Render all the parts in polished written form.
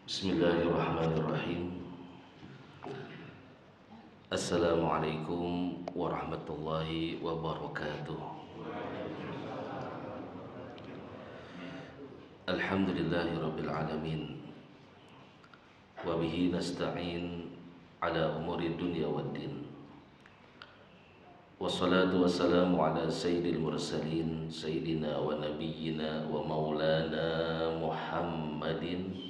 Bismillahirrahmanirrahim. Assalamualaikum warahmatullahi wabarakatuh. Alhamdulillahi alamin. Wa bihi nasta'in ala umuri dunya waddin. Wassalatu wassalamu ala sayyidil mursalin sayyidina wa nabiyyina wa maulana Muhammadin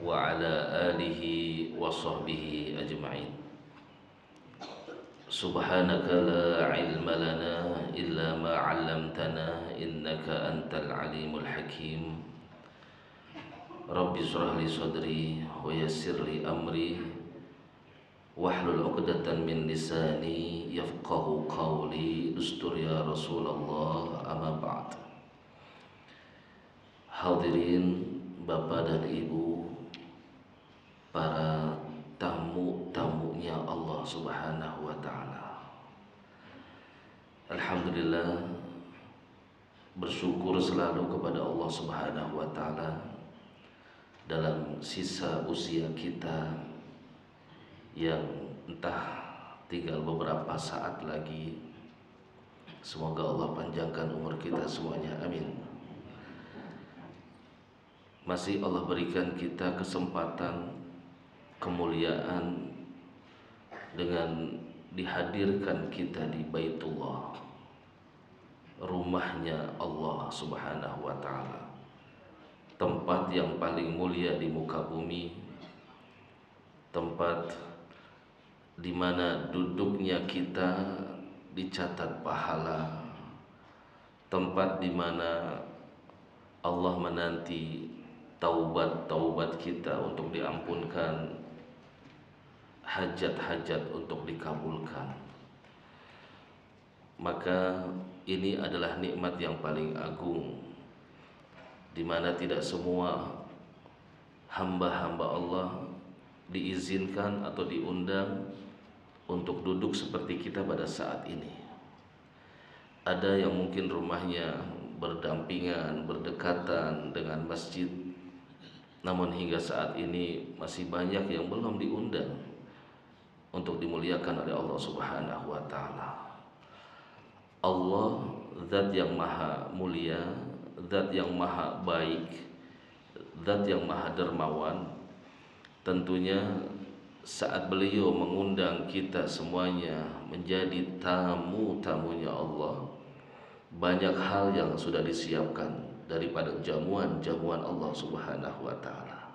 wa ala alihi wa sahbihi ajma'in. Subhanaka la ilma lana illa ma 'allamtana innaka antal alimul hakim. Rabbi shrah li sadri wa yassir li amri wahlul 'uqdatam min lisani yafqahu qawli. Dustur ya Rasulullah, amma ba'd. Hadirin Bapak dan Ibu, para tamu-tamunya Allah Subhanahu wa ta'ala, alhamdulillah, bersyukur selalu kepada Allah Subhanahu wa ta'ala dalam sisa usia kita yang entah tinggal beberapa saat lagi. Semoga Allah panjangkan umur kita semuanya, amin. Masih Allah berikan kita kesempatan, kemuliaan dengan dihadirkan kita di Baitullah, rumahnya Allah Subhanahu wa ta'ala, tempat yang paling mulia di muka bumi, tempat di mana duduknya kita dicatat pahala, tempat di mana Allah menanti taubat-taubat kita untuk diampunkan, hajat-hajat untuk dikabulkan. Maka ini adalah nikmat yang paling agung, di mana tidak semua hamba-hamba Allah diizinkan atau diundang untuk duduk seperti kita pada saat ini. Ada yang mungkin rumahnya berdampingan, berdekatan dengan masjid, namun hingga saat ini masih banyak yang belum diundang untuk dimuliakan oleh Allah Subhanahu wa ta'ala. Allah zat yang maha mulia, zat yang maha baik, zat yang maha dermawan. Tentunya saat beliau mengundang kita semuanya menjadi tamu-tamunya Allah, banyak hal yang sudah disiapkan daripada jamuan-jamuan Allah Subhanahu wa ta'ala.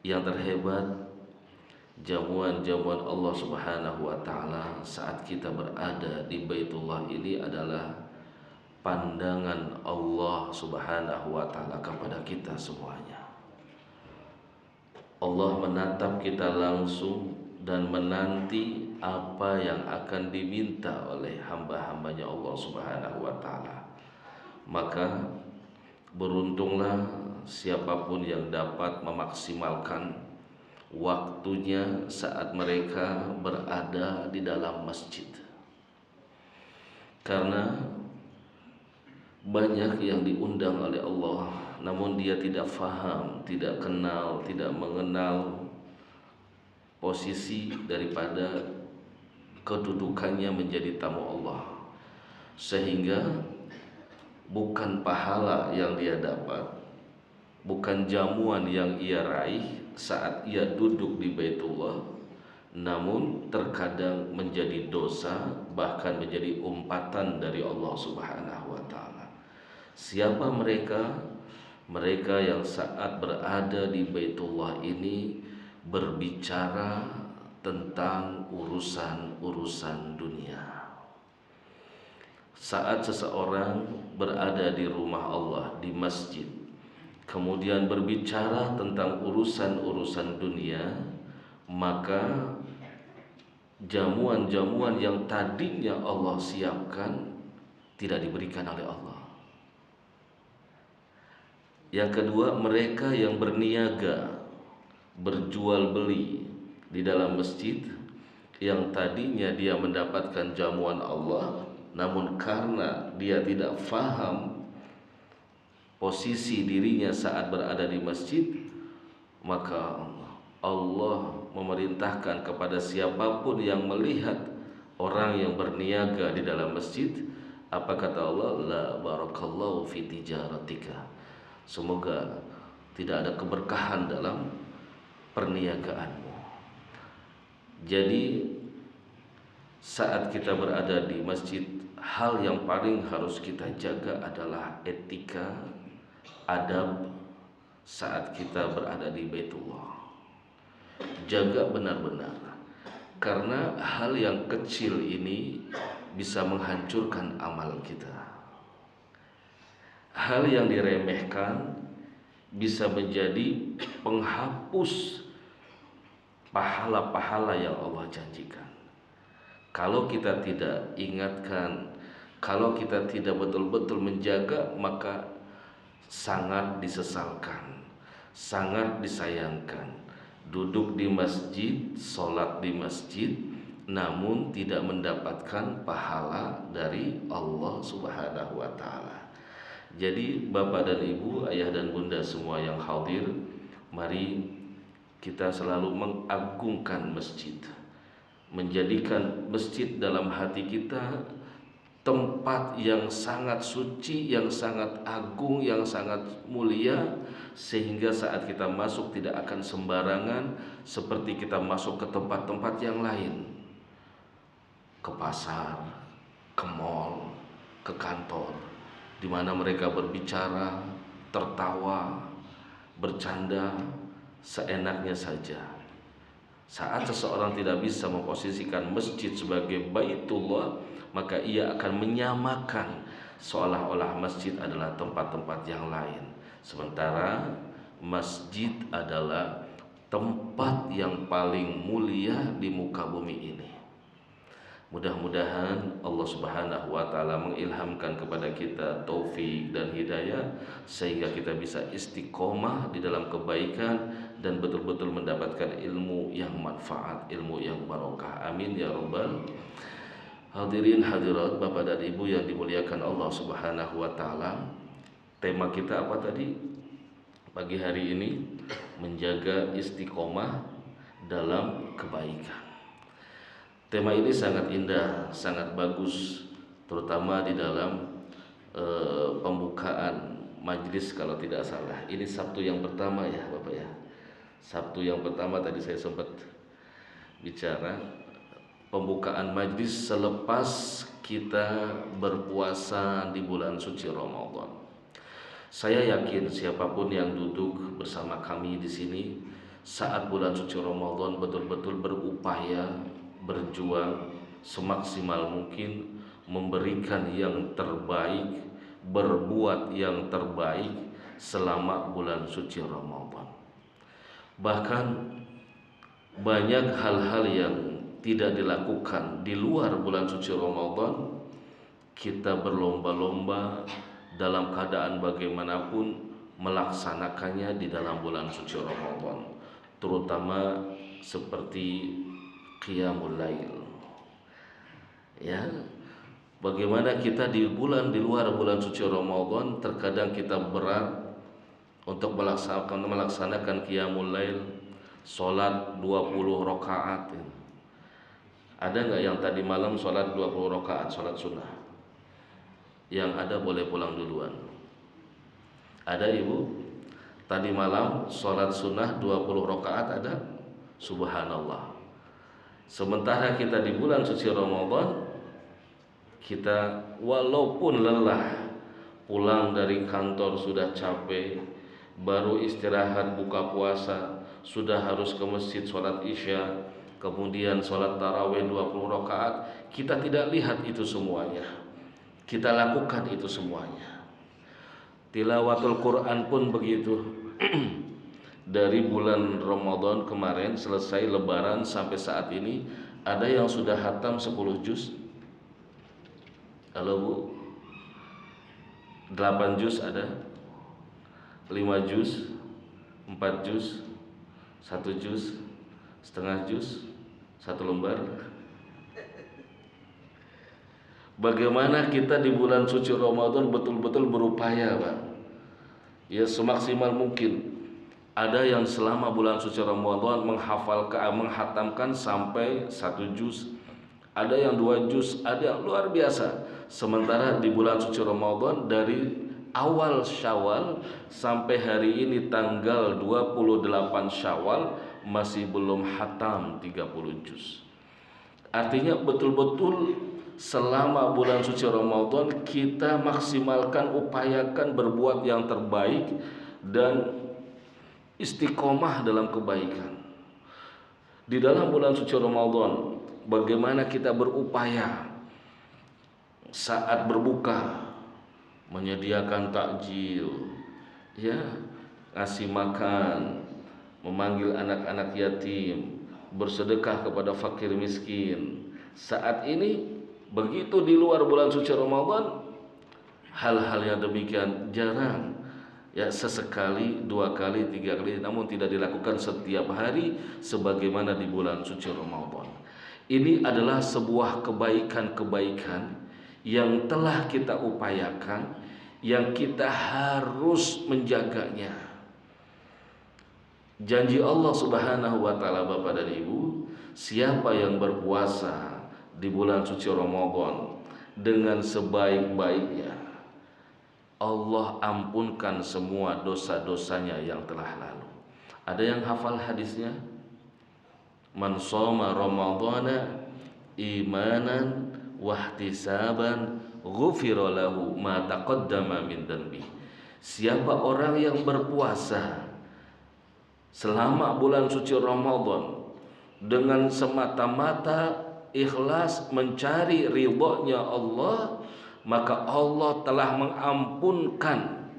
Yang terhebat, jamuan-jamuan Allah Subhanahu wa ta'ala saat kita berada di Baitullah ini adalah pandangan Allah Subhanahu wa ta'ala kepada kita semuanya. Allah menatap kita langsung dan menanti apa yang akan diminta oleh hamba-hambanya Allah Subhanahu wa ta'ala. Maka beruntunglah siapapun yang dapat memaksimalkan waktunya saat mereka berada di dalam masjid. Karena banyak yang diundang oleh Allah, namun dia tidak faham, tidak kenal, tidak mengenal posisi daripada kedudukannya menjadi tamu Allah, sehingga bukan pahala yang dia dapat, bukan jamuan yang ia raih saat ia duduk di Baitullah, namun terkadang menjadi dosa, bahkan menjadi umpatan dari Allah Subhanahu wa ta'ala. Siapa mereka? Mereka yang saat berada di Baitullah ini berbicara tentang urusan-urusan dunia. Saat seseorang berada di rumah Allah, di masjid, kemudian berbicara tentang urusan-urusan dunia, maka jamuan-jamuan yang tadinya Allah siapkan tidak diberikan oleh Allah. Yang kedua, mereka yang berniaga, berjual beli di dalam masjid, yang tadinya dia mendapatkan jamuan Allah, namun karena dia tidak faham posisi dirinya saat berada di masjid, maka Allah memerintahkan kepada siapapun yang melihat orang yang berniaga di dalam masjid, apa kata Allah? La barakallahu fi tijaratika. Semoga tidak ada keberkahan dalam perniagaanmu. Jadi saat kita berada di masjid, hal yang paling harus kita jaga adalah etika, adab saat kita berada di Baitullah. Jaga benar-benar, karena hal yang kecil ini bisa menghancurkan amal kita. Hal yang diremehkan bisa menjadi penghapus pahala-pahala yang Allah janjikan. Kalau kita tidak ingatkan, kalau kita tidak betul-betul menjaga, maka sangat disesalkan, sangat disayangkan. Duduk di masjid, sholat di masjid, namun tidak mendapatkan pahala dari Allah Subhanahu wa Ta'ala. Jadi Bapak dan Ibu, ayah dan bunda semua yang hadir, mari kita selalu mengagungkan masjid, menjadikan masjid dalam hati kita tempat yang sangat suci, yang sangat agung, yang sangat mulia, sehingga saat kita masuk tidak akan sembarangan seperti kita masuk ke tempat-tempat yang lain, ke pasar, ke mall, ke kantor, di mana mereka berbicara, tertawa, bercanda seenaknya saja. Saat seseorang tidak bisa memposisikan masjid sebagai Baitullah, maka ia akan menyamakan seolah-olah masjid adalah tempat-tempat yang lain, sementara masjid adalah tempat yang paling mulia di muka bumi ini. Mudah-mudahan Allah Subhanahu wa Ta'ala mengilhamkan kepada kita taufik dan hidayah, sehingga kita bisa istiqomah di dalam kebaikan dan betul-betul mendapatkan ilmu yang manfaat, ilmu yang barokah. Amin ya rabbal hadirin hadirat, Bapak dan Ibu yang dimuliakan Allah Subhanahu wa Ta'ala. Tema kita apa tadi pagi hari ini? Menjaga istiqomah dalam kebaikan. Tema ini sangat indah, sangat bagus, terutama di dalam pembukaan majlis kalau tidak salah. Ini Sabtu yang pertama ya Bapak ya. Sabtu yang pertama tadi saya sempat bicara pembukaan majlis selepas kita berpuasa di bulan suci Ramadan. Saya yakin siapapun yang duduk bersama kami di sini saat bulan suci Ramadan betul-betul berupaya, berjuang semaksimal mungkin, memberikan yang terbaik, berbuat yang terbaik selama bulan suci Ramadan. Bahkan banyak hal-hal yang tidak dilakukan di luar bulan suci Ramadan, kita berlomba-lomba dalam keadaan bagaimanapun melaksanakannya di dalam bulan suci Ramadan, terutama seperti qiyamul lail. Ya, bagaimana kita di luar bulan suci Ramadan terkadang kita berat untuk melaksanakan qiyamul lail, salat 20 rakaat. Ada enggak yang tadi malam salat 20 rakaat salat sunnah? Yang ada boleh pulang duluan. Ada Ibu? Tadi malam salat sunnah 20 rakaat ada? Subhanallah. Sementara kita di bulan suci Ramadan, kita walaupun lelah, pulang dari kantor sudah capek, baru istirahat buka puasa, sudah harus ke masjid sholat isya, kemudian sholat tarawih 20 rakaat, kita tidak lihat itu semuanya, kita lakukan itu semuanya. Tilawatul Quran pun begitu. Dari bulan Ramadan kemarin selesai lebaran sampai saat ini, ada yang sudah hatam 10 juz? Halo Bu? 8 juz ada? 5 juz? 4 juz? 1 juz? Setengah juz? 1 lembar? Bagaimana kita di bulan suci Ramadan betul-betul berupaya Pak, ya semaksimal mungkin. Ada yang selama bulan suci Ramadan menghatamkan sampai 1 juz, ada yang 2 juz, ada yang luar biasa. Sementara di bulan suci Ramadan dari awal Syawal sampai hari ini tanggal 28 Syawal masih belum hatam 30 juz. Artinya betul-betul selama bulan suci Ramadan kita maksimalkan, upayakan berbuat yang terbaik dan istiqomah dalam kebaikan. Di dalam bulan suci Ramadan, bagaimana kita berupaya saat berbuka, menyediakan takjil, ya, ngasih makan, memanggil anak-anak yatim, bersedekah kepada fakir miskin. Saat ini begitu di luar bulan suci Ramadan, hal-hal yang demikian jarang. Ya, sesekali, 2 kali, 3 kali, namun tidak dilakukan setiap hari sebagaimana di bulan suci Ramadan. Ini adalah sebuah kebaikan-kebaikan yang telah kita upayakan, yang kita harus menjaganya. Janji Allah Subhanahu wa taala, Bapak dan Ibu, siapa yang berpuasa di bulan suci Ramadan dengan sebaik-baiknya, Allah ampunkan semua dosa-dosanya yang telah lalu. Ada yang hafal hadisnya? Man shoma ramadhana imanan wahtisaban ghufira lahu ma taqaddama min dhanbi. Siapa orang yang berpuasa selama bulan suci Ramadan dengan semata-mata ikhlas mencari ridhonya Allah, maka Allah telah mengampunkan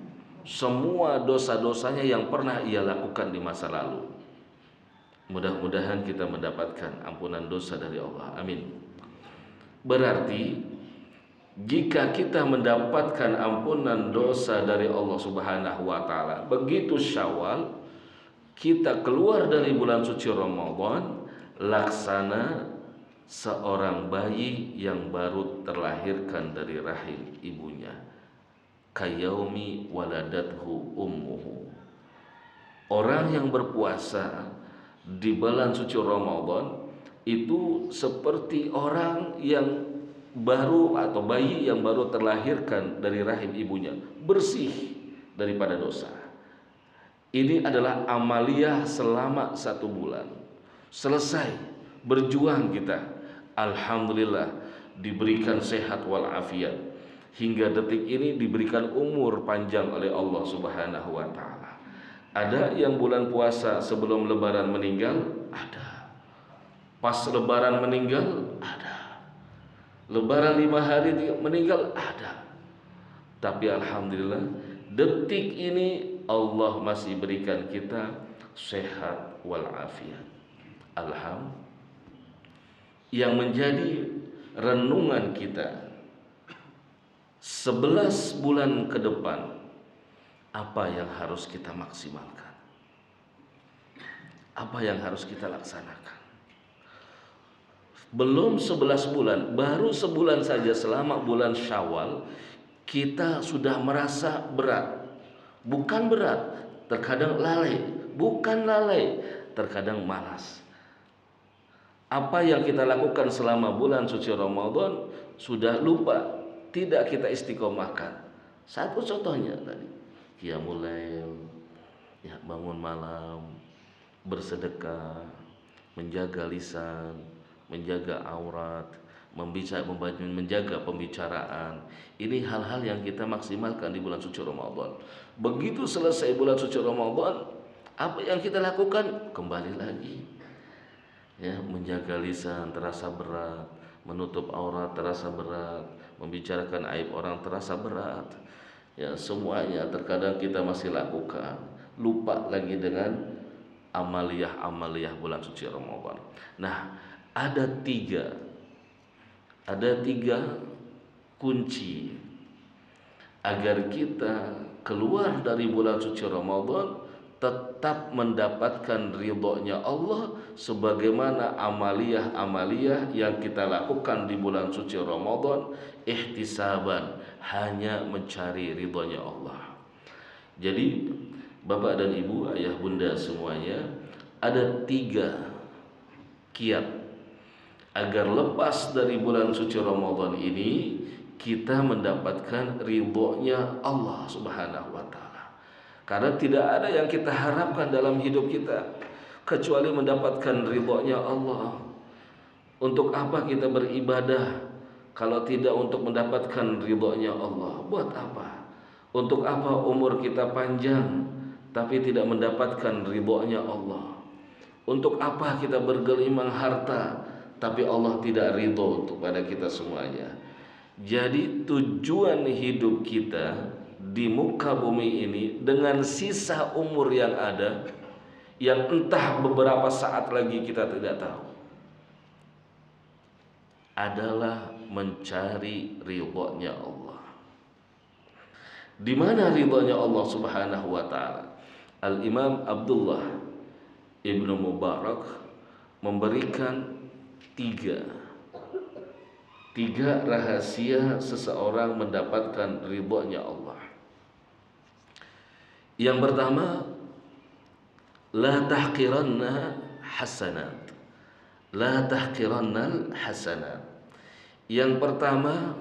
semua dosa-dosanya yang pernah ia lakukan di masa lalu. Mudah-mudahan kita mendapatkan ampunan dosa dari Allah. Amin. Berarti jika kita mendapatkan ampunan dosa dari Allah Subhanahu wa taala, begitu Syawal kita keluar dari bulan suci Ramadan, laksana seorang bayi yang baru terlahirkan dari rahim ibunya, kayaumi waladathu ummuhu. Orang yang berpuasa di bulan suci Ramadan itu seperti orang yang baru atau bayi yang baru terlahirkan dari rahim ibunya, bersih daripada dosa. Ini adalah amaliyah selama 1 bulan. Selesai berjuang kita, alhamdulillah diberikan sehat walafiat, hingga detik ini diberikan umur panjang oleh Allah Subhanahu wa taala. Ada yang bulan puasa sebelum lebaran meninggal, ada. Pas lebaran meninggal, ada. Lebaran 5 hari meninggal, ada. Tapi alhamdulillah detik ini Allah masih berikan kita sehat walafiat. Alhamdulillah. Yang menjadi renungan kita 11 bulan ke depan, apa yang harus kita maksimalkan, apa yang harus kita laksanakan. Belum 11 bulan, baru sebulan saja selama bulan Syawal kita sudah merasa berat. Bukan berat, terkadang lalai. Bukan lalai, terkadang malas. Apa yang kita lakukan selama bulan suci Ramadan sudah lupa, tidak kita istiqomahkan. Satu contohnya tadi, qiyamul lail, ya, bangun malam, bersedekah, menjaga lisan, menjaga aurat, menjaga pembicaraan. Ini hal-hal yang kita maksimalkan di bulan suci Ramadan. Begitu selesai bulan suci Ramadan, apa yang kita lakukan? Kembali lagi, ya, menjaga lisan terasa berat, menutup aurat terasa berat, membicarakan aib orang terasa berat. Ya, semuanya terkadang kita masih lakukan, lupa lagi dengan amaliyah-amaliyah bulan suci Ramadan. Nah, ada tiga kunci agar kita keluar dari bulan suci Ramadan tetap mendapatkan ridhonya Allah, sebagaimana amaliyah-amaliyah yang kita lakukan di bulan suci Ramadan ihtisaban, hanya mencari ridhonya Allah. Jadi Bapak dan Ibu, ayah bunda semuanya, ada 3 kiat agar lepas dari bulan suci Ramadan ini kita mendapatkan ridhonya Allah Subhanahu wa taala. Karena tidak ada yang kita harapkan dalam hidup kita kecuali mendapatkan ridhonya Allah. Untuk apa kita beribadah kalau tidak untuk mendapatkan ridhonya Allah? Buat apa? Untuk apa umur kita panjang tapi tidak mendapatkan ridhonya Allah? Untuk apa kita bergelimang harta tapi Allah tidak ridho untuk pada kita semuanya? Jadi tujuan hidup kita di muka bumi ini dengan sisa umur yang ada, yang entah beberapa saat lagi kita tidak tahu, adalah mencari ridhonya Allah. Di mana ridhonya Allah Subhanahu wa taala? Al-Imam Abdullah Ibnu Mubarak memberikan tiga rahasia seseorang mendapatkan ridhonya Allah. Yang pertama, la tahqiranna hasanat. La tahqiranna hasanat. Yang pertama,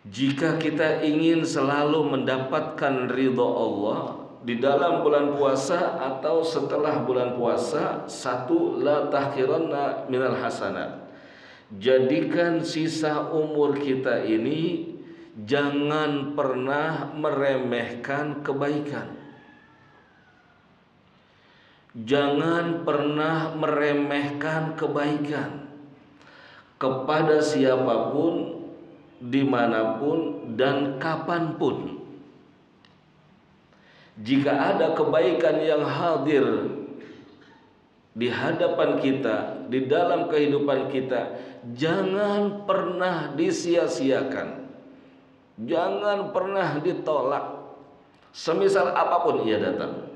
jika kita ingin selalu mendapatkan ridho Allah di dalam bulan puasa atau setelah bulan puasa, satu, la tahqiranna minal hasanat. Jadikan sisa umur kita ini jangan pernah meremehkan kebaikan. Jangan pernah meremehkan kebaikan kepada siapapun, dimanapun dan kapanpun. Jika ada kebaikan yang hadir di hadapan kita, di dalam kehidupan kita, jangan pernah disia-siakan, jangan pernah ditolak, semisal apapun ia datang.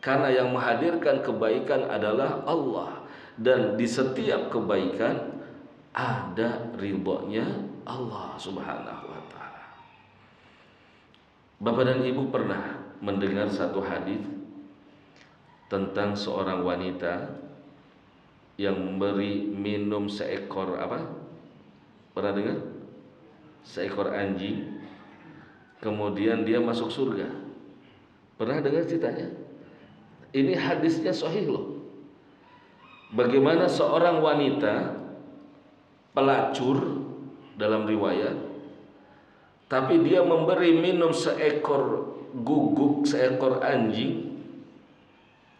Karena yang menghadirkan kebaikan adalah Allah, dan di setiap kebaikan ada ridhonya Allah Subhanahu wa taala. Bapak dan Ibu pernah mendengar satu hadis tentang seorang wanita yang memberi minum seekor apa? Pernah dengar? Seekor anjing, kemudian dia masuk surga. Pernah dengar ceritanya? Ini hadisnya sahih loh. Bagaimana seorang wanita pelacur dalam riwayat, tapi dia memberi minum seekor guguk, seekor anjing.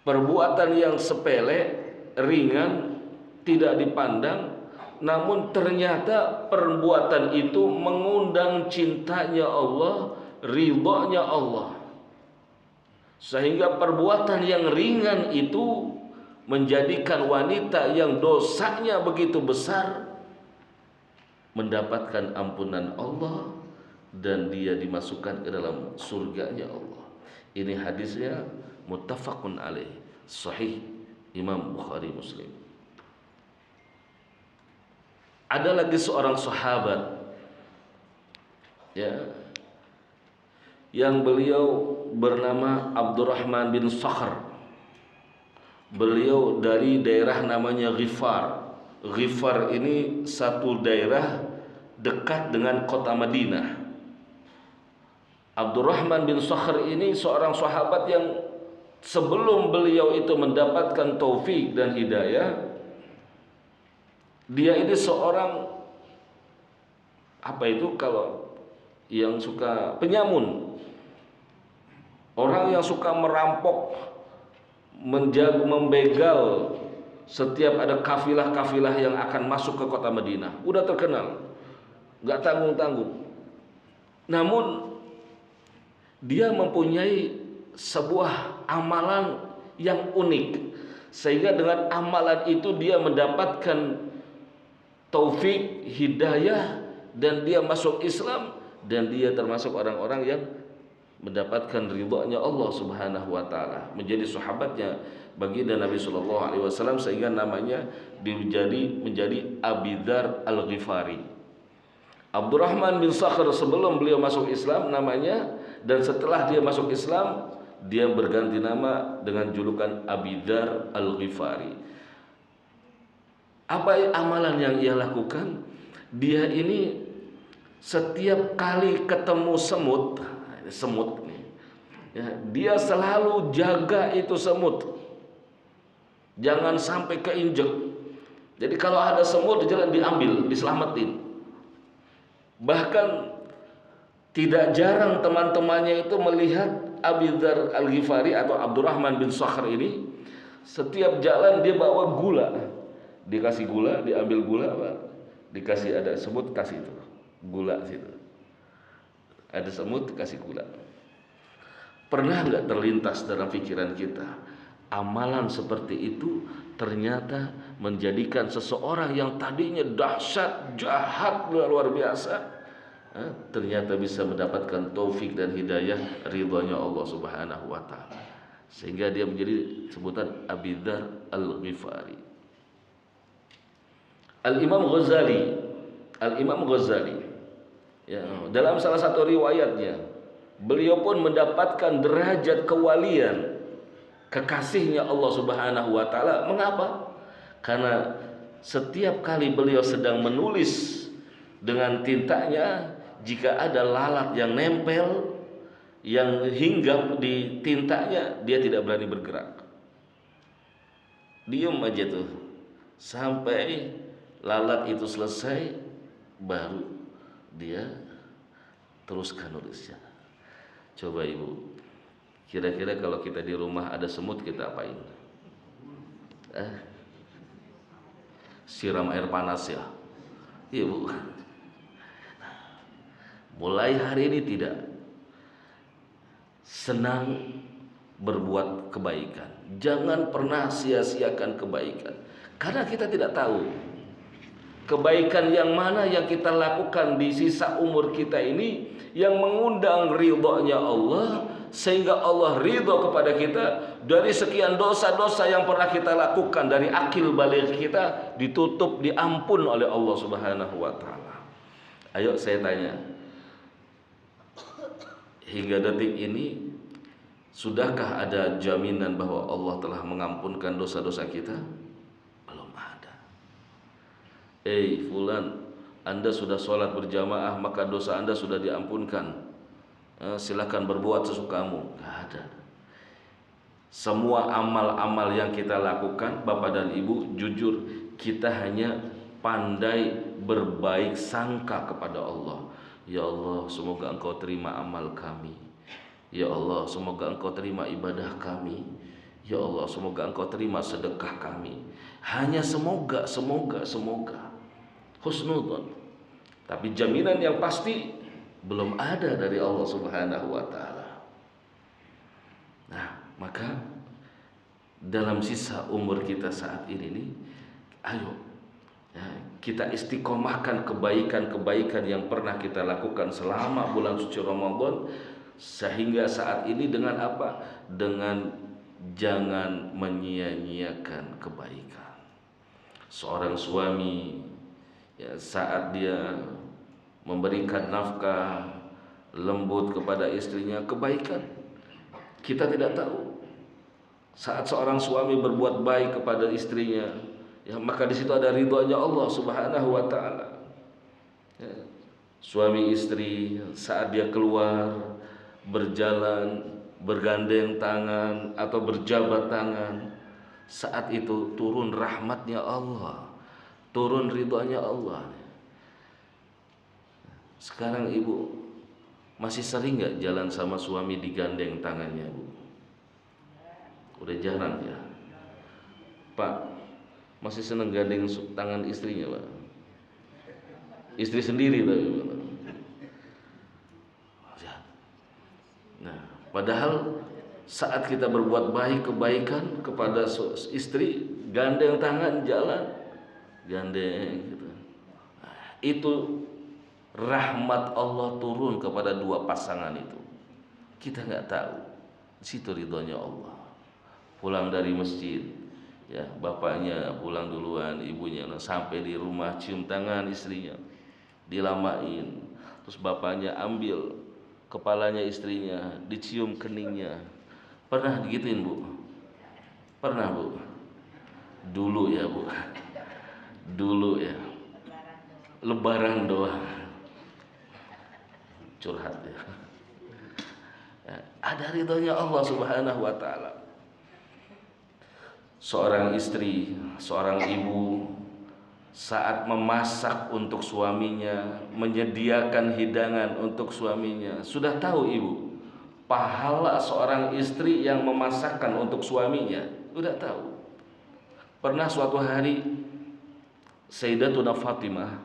Perbuatan yang sepele, ringan, tidak dipandang, namun ternyata perbuatan itu mengundang cintanya Allah, ridhonya Allah. Sehingga perbuatan yang ringan itu menjadikan wanita yang dosanya begitu besar mendapatkan ampunan Allah dan dia dimasukkan ke dalam surganya Allah. Ini hadisnya muttafaqun alaih, sahih Imam Bukhari Muslim. Ada lagi seorang sahabat ya, yang beliau bernama Abdurrahman bin Sakhr. Beliau dari daerah namanya Ghifar. Ghifar ini satu daerah dekat dengan kota Madinah. Abdurrahman bin Sakhr ini seorang sahabat yang sebelum beliau itu mendapatkan taufik dan hidayah, dia ini seorang apa itu kalau yang suka penyamun. Orang yang suka merampok, membegal setiap ada kafilah-kafilah yang akan masuk ke kota Madinah. Udah terkenal, gak tanggung-tanggung. Namun dia mempunyai sebuah amalan yang unik, sehingga dengan amalan itu dia mendapatkan taufik, hidayah, dan dia masuk Islam, dan dia termasuk orang-orang yang mendapatkan ridhonya Allah Subhanahu wa taala, menjadi sahabatnya baginda Nabi sallallahu alaihi wasallam, sehingga namanya menjadi Abi Dzar Al-Ghifari. Abdurrahman bin Sakhr sebelum beliau masuk Islam namanya, Dan setelah dia masuk Islam, dia berganti nama dengan julukan Abi Dzar Al-Ghifari. Apa amalan yang ia lakukan? Dia ini setiap kali ketemu semut nih, ya, dia selalu jaga itu semut, jangan sampai keinjek. Jadi kalau ada semut di jalan diambil, diselamatin. Bahkan tidak jarang teman-temannya itu melihat Abi Dzar Al-Ghifari atau Abdurrahman bin Sakhr ini setiap jalan dia bawa gula, dikasih gula, diambil gula, Pak. Dikasih ada semut, kasih itu gula situ. Ada semut, kasih gula. Pernah nggak terlintas dalam pikiran kita, amalan seperti itu ternyata menjadikan seseorang yang tadinya dahsyat, jahat, luar biasa, ternyata bisa mendapatkan taufik dan hidayah ridhonya Allah Subhanahu wa taala, sehingga dia menjadi sebutan Abi Dzar Al-Ghifari. Al-Imam Ghazali, ya, dalam salah satu riwayatnya, beliau pun mendapatkan derajat kewalian, kekasihnya Allah Subhanahu wa taala. Mengapa? Karena setiap kali beliau sedang menulis dengan tintanya, jika ada lalat yang nempel, yang hinggap di tintanya, dia tidak berani bergerak. Diam aja tuh sampai lalat itu selesai, baru dia teruskan nulisnya. Coba ibu, kira-kira kalau kita di rumah ada semut, kita apain? Siram air panas ya, ibu. Mulai hari ini tidak senang berbuat kebaikan. Jangan pernah sia-siakan kebaikan, karena kita tidak tahu kebaikan yang mana yang kita lakukan di sisa umur kita ini yang mengundang ridhonya Allah, sehingga Allah ridho kepada kita. Dari sekian dosa-dosa yang pernah kita lakukan dari akil balik kita, ditutup, diampun oleh Allah Subhanahu wa taala. Ayo saya tanya, hingga detik ini, sudahkah ada jaminan bahwa Allah telah mengampunkan dosa-dosa kita? Belum ada. Fulan, Anda sudah sholat berjamaah, maka dosa Anda sudah diampunkan. Silakan berbuat sesukamu. Gak ada. Semua amal-amal yang kita lakukan, Bapak dan Ibu, jujur kita hanya pandai berbaik sangka kepada Allah. Ya Allah, semoga Engkau terima amal kami. Ya Allah, semoga Engkau terima ibadah kami. Ya Allah, semoga Engkau terima sedekah kami. Hanya semoga. Husnudzon. Tapi jaminan yang pasti belum ada dari Allah Subhanahu wa taala. Nah, maka dalam sisa umur kita saat ini nih, ayo kita istiqomahkan kebaikan-kebaikan yang pernah kita lakukan selama bulan suci Ramadan, sehingga saat ini dengan apa? Dengan jangan menyia-nyiakan kebaikan. Seorang suami, ya, saat dia memberikan nafkah lembut kepada istrinya, kebaikan. Kita tidak tahu. Saat seorang suami berbuat baik kepada istrinya, ya, maka di situ ada ridhonya Allah Subhanahu wa taala. Ya, suami istri saat dia keluar berjalan, bergandeng tangan atau berjabat tangan, saat itu turun rahmatnya Allah, turun ridhonya Allah. Sekarang ibu masih sering nggak jalan sama suami digandeng tangannya, Bu? Udah jarang ya. Pak, masih seneng gandeng tangan istrinya, Pak? Istri sendiri tapi. Nah, padahal saat kita berbuat baik, kebaikan kepada istri, gandeng tangan jalan, gandeng gitu. Nah, itu rahmat Allah turun kepada dua pasangan itu. Kita nggak tahu. Di situ ridhonya Allah. Pulang dari masjid, ya, bapaknya pulang duluan, ibunya sampai di rumah cium tangan istrinya, dilamain. Terus bapaknya ambil kepalanya istrinya, dicium keningnya. Pernah digituin, Bu? Pernah, Bu? Dulu ya, Bu. Dulu ya. Lebaran doang. Curhat ya. Ada ridhonya Allah Subhanahu wa taala. Seorang istri, seorang ibu saat memasak untuk suaminya, menyediakan hidangan untuk suaminya, sudah tahu ibu pahala seorang istri yang memasakkan untuk suaminya, sudah tahu. Pernah suatu hari Sayyidatuna Fatimah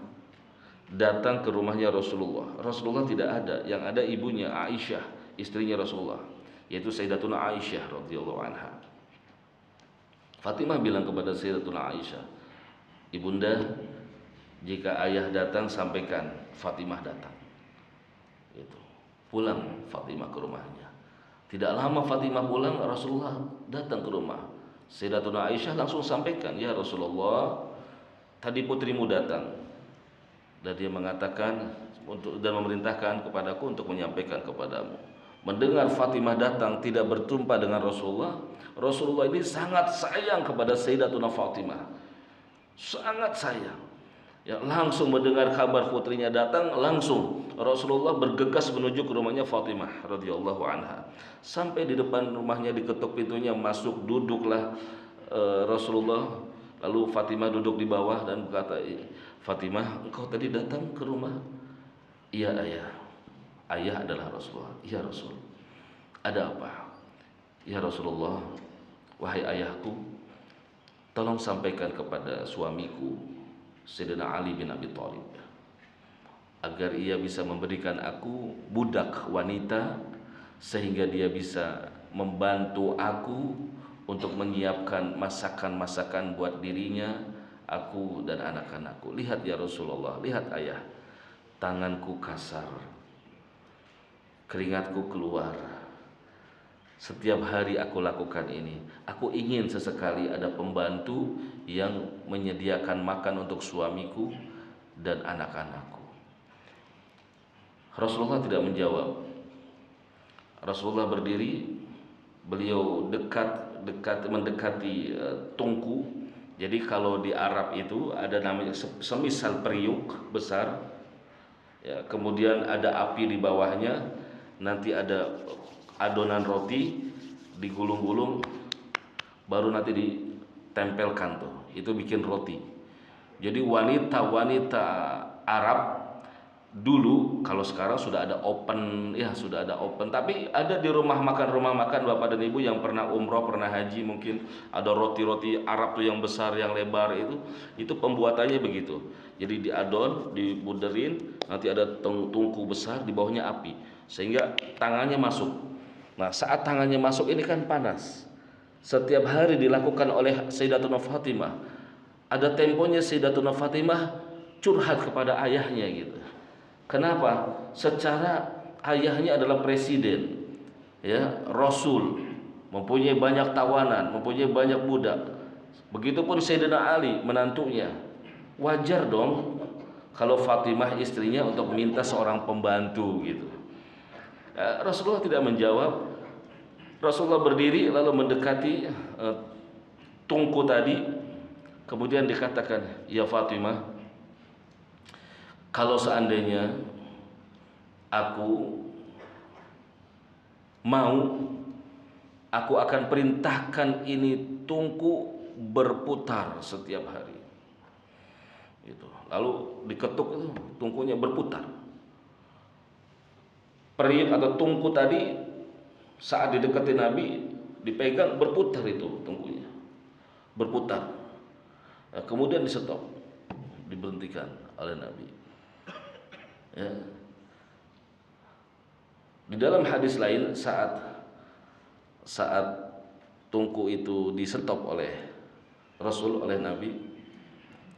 datang ke rumahnya Rasulullah. Rasulullah tidak ada, yang ada ibunya Aisyah, istrinya Rasulullah, yaitu Sayyidatuna Aisyah radhiyallahu anha. Fatimah bilang kepada Sayyidatuna Aisyah, "Ibunda, jika ayah datang sampaikan Fatimah datang." Itu. Pulang Fatimah ke rumahnya. Tidak lama Fatimah pulang, Rasulullah datang ke rumah. Sayyidatuna Aisyah langsung sampaikan, "Ya Rasulullah, tadi putrimu datang." Dan dia mengatakan dan memerintahkan kepadaku untuk menyampaikan kepadamu. Mendengar Fatimah datang tidak berjumpa dengan Rasulullah, Rasulullah ini sangat sayang kepada Sayyidatuna Fatimah. Sangat sayang. Ya, langsung mendengar kabar putrinya datang, langsung Rasulullah bergegas menuju ke rumahnya Fatimah radhiyallahu anha. Sampai di depan rumahnya, diketuk pintunya, masuk, duduklah Rasulullah. Lalu Fatimah duduk di bawah dan berkata, "Fatimah, engkau tadi datang ke rumah?" "Iya ayah." "Ayah adalah Rasulullah." "Iya Rasul." "Ada apa?" "Ya Rasulullah, wahai ayahku, tolong sampaikan kepada suamiku Sayyidina Ali bin Abi Thalib agar ia bisa memberikan aku budak wanita sehingga dia bisa membantu aku untuk menyiapkan masakan-masakan buat dirinya, aku dan anak-anakku. Lihat ya Rasulullah, lihat ayah, tanganku kasar, keringatku keluar. Setiap hari aku lakukan ini. Aku ingin sesekali ada pembantu yang menyediakan makan untuk suamiku dan anak-anakku." Rasulullah tidak menjawab. Rasulullah berdiri, beliau mendekati tungku. Jadi kalau di Arab itu ada namanya semisal periuk besar, ya, kemudian ada api di bawahnya, nanti ada adonan roti digulung-gulung, baru nanti ditempelkan tuh, itu bikin roti. Jadi wanita-wanita Arab dulu, kalau sekarang sudah ada open, ya sudah ada open, tapi ada di rumah makan bapak dan ibu yang pernah umroh, pernah haji, mungkin ada roti-roti Arab tuh yang besar, yang lebar, itu pembuatannya begitu. Jadi diadon, dibuderin, nanti ada tungku besar, di bawahnya api, sehingga tangannya masuk. Nah, saat tangannya masuk ini kan panas. Setiap hari dilakukan oleh Sayyidatuna Fatimah. Ada temponya Sayyidatuna Fatimah curhat kepada ayahnya gitu. Kenapa? Secara ayahnya adalah presiden, ya, rasul, mempunyai banyak tawanan, mempunyai banyak budak. Begitupun Sayyidina Ali menantunya. Wajar dong kalau Fatimah istrinya untuk minta seorang pembantu gitu. Rasulullah tidak menjawab. Rasulullah berdiri lalu mendekati tungku tadi, kemudian dikatakan, "Ya Fatimah, kalau seandainya aku mau, aku akan perintahkan ini tungku berputar setiap hari." Gitu. Lalu diketuk, itu tungkunya berputar. Periuk atau tungku tadi saat didekati Nabi dipegang, berputar itu tungkunya, berputar. Nah, kemudian di stop, diberhentikan oleh Nabi. Ya. Di dalam hadis lain, saat tungku itu di stop oleh Rasul, oleh Nabi,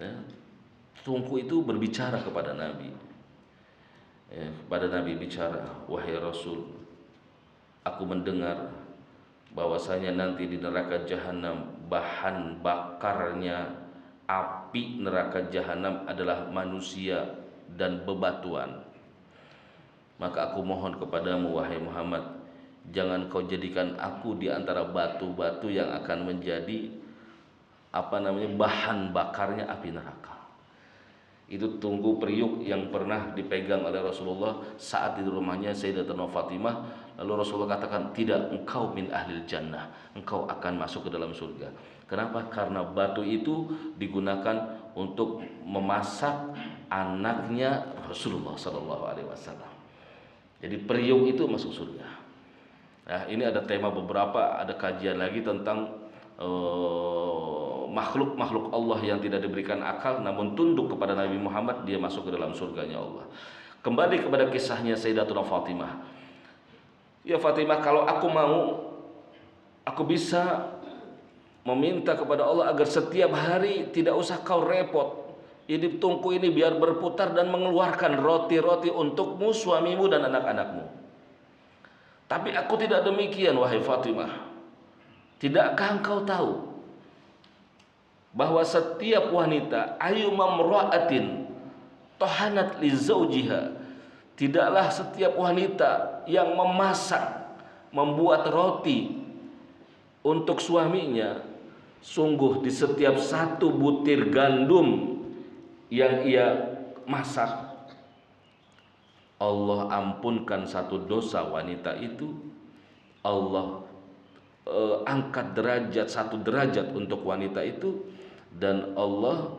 ya, tungku itu berbicara kepada Nabi. Ya, kepada Nabi bicara, "Wahai Rasul, aku mendengar bahwasanya nanti di neraka jahanam bahan bakarnya api neraka jahanam adalah manusia dan bebatuan. Maka aku mohon kepadamu wahai Muhammad, jangan kau jadikan aku di antara batu-batu yang akan menjadi bahan bakarnya api neraka. Itu tungku periuk yang pernah dipegang oleh Rasulullah saat di rumahnya Sayyidatuna Fatimah. Lalu Rasulullah katakan, tidak, engkau min ahlil jannah, engkau akan masuk ke dalam surga. Kenapa? Karena batu itu digunakan untuk memasak anaknya Rasulullah SAW. Jadi periuk itu masuk surga. Nah, ini ada tema beberapa, ada kajian lagi tentang makhluk-makhluk Allah yang tidak diberikan akal namun tunduk kepada Nabi Muhammad, dia masuk ke dalam surganya Allah. Kembali kepada kisahnya Sayyidatuna Fatimah. Ya Fatimah, kalau aku mau, aku bisa meminta kepada Allah agar setiap hari tidak usah kau repot. Ini tungku ini biar berputar dan mengeluarkan roti-roti untukmu, suamimu dan anak-anakmu. Tapi aku tidak demikian wahai Fatimah. Tidakkah engkau tahu bahwa setiap wanita ayyumamra'atin tahanat li zaujiha, tidaklah setiap wanita yang memasak, membuat roti untuk suaminya, sungguh di setiap satu butir gandum yang ia masak, Allah ampunkan satu dosa wanita itu. Allah angkat derajat, satu derajat untuk wanita itu. Dan Allah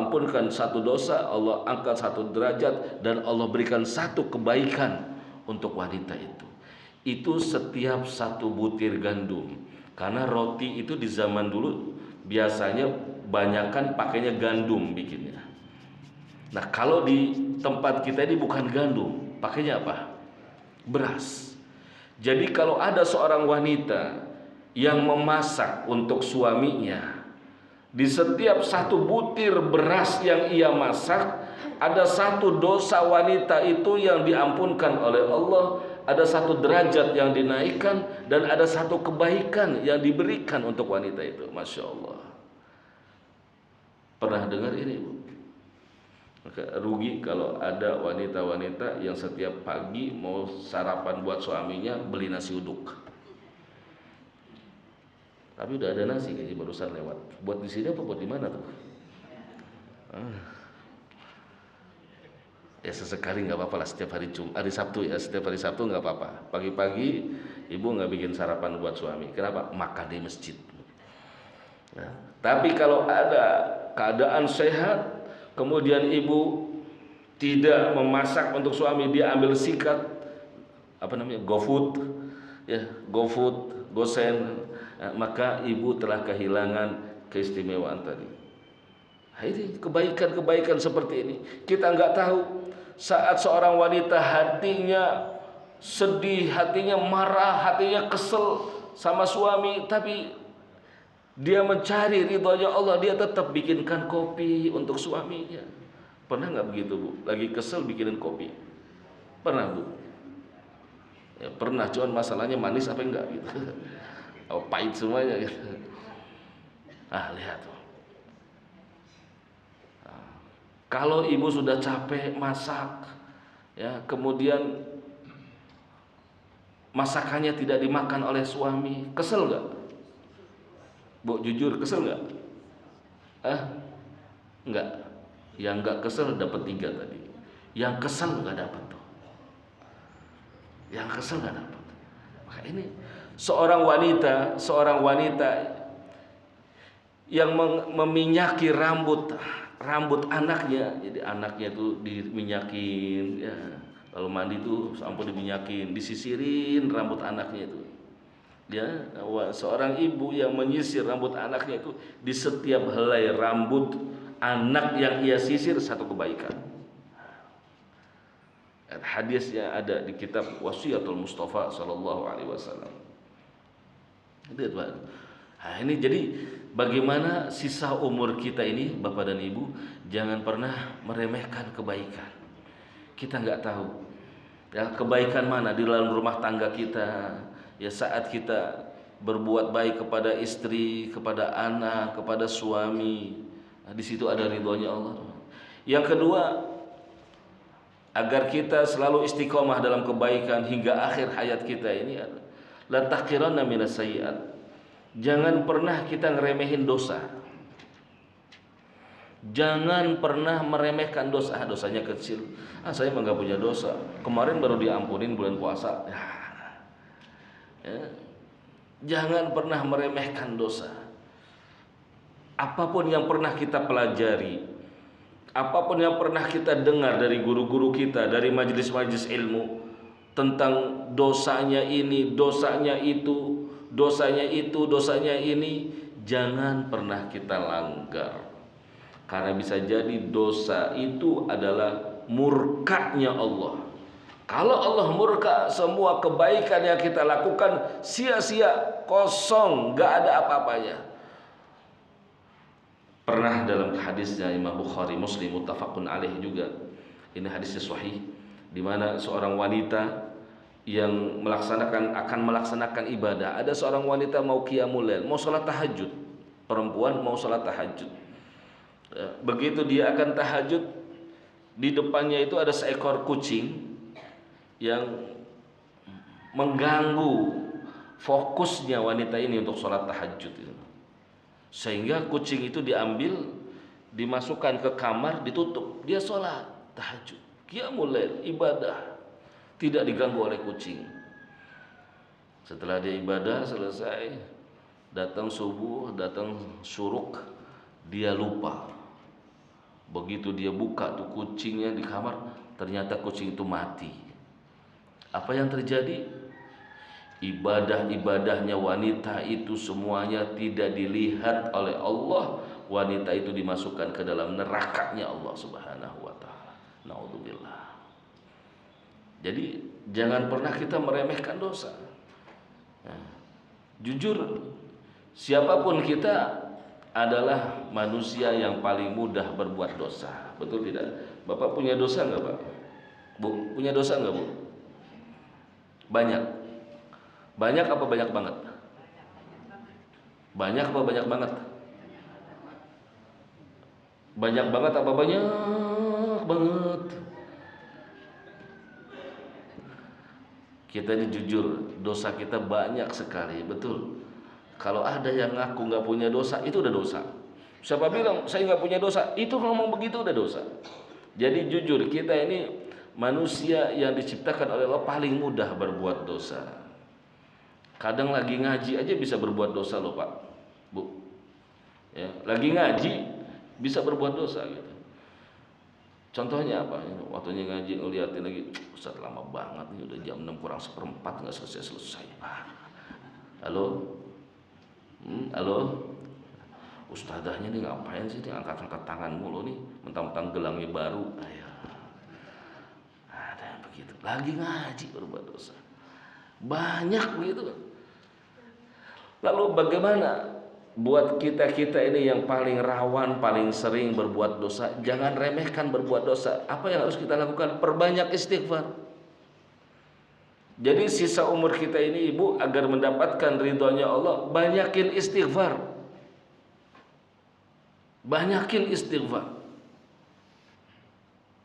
ampunkan satu dosa, Allah angkat satu derajat, dan Allah berikan satu kebaikan untuk wanita itu. Itu setiap satu butir gandum. Karena roti itu di zaman dulu biasanya banyakkan pakainya gandum bikinnya. Nah, kalau di tempat kita ini bukan gandum, pakainya apa? Beras. Jadi kalau ada seorang wanita yang memasak untuk suaminya, di setiap satu butir beras yang ia masak, ada satu dosa wanita itu yang diampunkan oleh Allah, ada satu derajat yang dinaikkan, dan ada satu kebaikan yang diberikan untuk wanita itu. Masya Allah. Pernah dengar ini, Bu? Maka rugi kalau ada wanita-wanita yang setiap pagi mau sarapan buat suaminya beli nasi uduk. Tapi udah ada nasi kayaknya barusan lewat. Buat di sini apa buat di mana tuh? Ya sesekali nggak apa-apa lah, setiap hari hari Sabtu ya, setiap hari Sabtu nggak apa-apa. Pagi-pagi ibu nggak bikin sarapan buat suami. Kenapa? Makan di masjid. Nah, tapi kalau ada keadaan sehat, kemudian ibu tidak memasak untuk suami, dia ambil sikat GoFood, ya GoFood, Gosen, maka ibu telah kehilangan keistimewaan tadi. Nah, ini kebaikan-kebaikan seperti ini kita nggak tahu. Saat seorang wanita hatinya sedih, hatinya marah, hatinya kesel sama suami, tapi dia mencari ridhonya Allah, dia tetap bikinkan kopi untuk suaminya. Pernah nggak begitu, Bu? Lagi kesel bikinin kopi? Pernah, Bu? Ya, pernah, cuman masalahnya manis apa enggak gitu. Oh, pahit semuanya gitu. Lihat tuh. Kalau ibu sudah capek masak, ya, kemudian masakannya tidak dimakan oleh suami, kesel nggak? Bu, jujur kesel nggak? Nggak. Yang nggak kesel dapat 3 tadi. Yang kesel nggak dapat tuh. Yang kesel nggak dapat. Maka ini seorang wanita yang meminyaki rambut anaknya. Jadi anaknya itu diminyakin, ya. Lalu mandi tuh sampai diminyakin, disisirin rambut anaknya itu. Ya, seorang ibu yang menyisir rambut anaknya itu, di setiap helai rambut anak yang ia sisir satu kebaikan. Hadisnya ada di kitab Wasiyatul Mustafa sallallahu alaihi wasallam. Nah, ini jadi bagaimana sisa umur kita ini, Bapak dan Ibu, jangan pernah meremehkan kebaikan. Kita nggak tahu ya kebaikan mana di dalam rumah tangga kita. Ya, saat kita berbuat baik kepada istri, kepada anak, kepada suami, di situ ada ridhonya Allah. Yang kedua, agar kita selalu istiqomah dalam kebaikan hingga akhir hayat kita ini, la tahqiranna minas sayyi'at. Jangan pernah kita ngeremehin dosa. Jangan pernah meremehkan dosa. Dosanya kecil. Saya mah nggak punya dosa. Kemarin baru diampunin bulan puasa. Ya. Jangan pernah meremehkan dosa. Apapun yang pernah kita pelajari, apapun yang pernah kita dengar dari guru-guru kita, dari majelis-majelis ilmu tentang dosanya ini, dosanya itu, dosanya itu, dosanya ini, jangan pernah kita langgar. Karena bisa jadi dosa itu adalah murkanya Allah. Kalau Allah murka, semua kebaikan yang kita lakukan sia-sia, kosong, gak ada apa-apanya. Pernah dalam hadisnya Imam Bukhari, Muslim, muttafaqun alaih juga. Ini hadisnya sahih, di mana seorang wanita yang akan melaksanakan ibadah. Ada seorang wanita mau qiyamul lail, mau salat tahajud. Perempuan mau salat tahajud. Begitu dia akan tahajud, di depannya itu ada seekor kucing yang mengganggu fokusnya wanita ini untuk salat tahajud itu. Sehingga kucing itu diambil, dimasukkan ke kamar, ditutup. Dia sholat tahajud, qiyamul lail, ibadah, tidak diganggu oleh kucing. Setelah dia ibadah selesai, datang subuh, datang syuruk, dia lupa. Begitu dia buka tuh kucingnya di kamar, ternyata kucing itu mati. Apa yang terjadi? Ibadah-ibadahnya wanita itu semuanya tidak dilihat oleh Allah. Wanita itu dimasukkan ke dalam nerakanya Allah Subhanahu wa taala. Naudzubillah. Jadi jangan pernah kita meremehkan dosa. Jujur, siapapun kita adalah manusia yang paling mudah berbuat dosa. Betul tidak? Bapak punya dosa enggak, Pak? Bu, punya dosa enggak, Bu? Banyak. Banyak apa banyak banget? Banyak apa banyak banget? Banyak banget apa banyak banget? Kita ini jujur, dosa kita banyak sekali, betul. Kalau ada yang ngaku nggak punya dosa, itu udah dosa. Siapa bilang saya nggak punya dosa? Itu ngomong begitu udah dosa. Jadi jujur, kita ini manusia yang diciptakan oleh Allah paling mudah berbuat dosa. Kadang lagi ngaji aja bisa berbuat dosa loh Pak, Bu. Ya, lagi ngaji bisa berbuat dosa gitu. Contohnya apa? Waktunya ngaji ngeliatin lagi, Ustaz lama banget nih, udah jam 6 kurang seperempat nggak selesai. Halo, halo, ustazahnya nih ngapain sih? Nih angkat-angkat tangan mulu nih, mentang-mentang gelangnya baru. Ayo, ada yang begitu. Lagi ngaji berbuat dosa, banyak begitu. Lalu bagaimana buat kita ini yang paling rawan, paling sering berbuat dosa? Jangan remehkan berbuat dosa. Apa yang harus kita lakukan? Perbanyak istighfar. Jadi sisa umur kita ini, Ibu, agar mendapatkan ridhonya Allah, banyakin istighfar. Banyakin istighfar.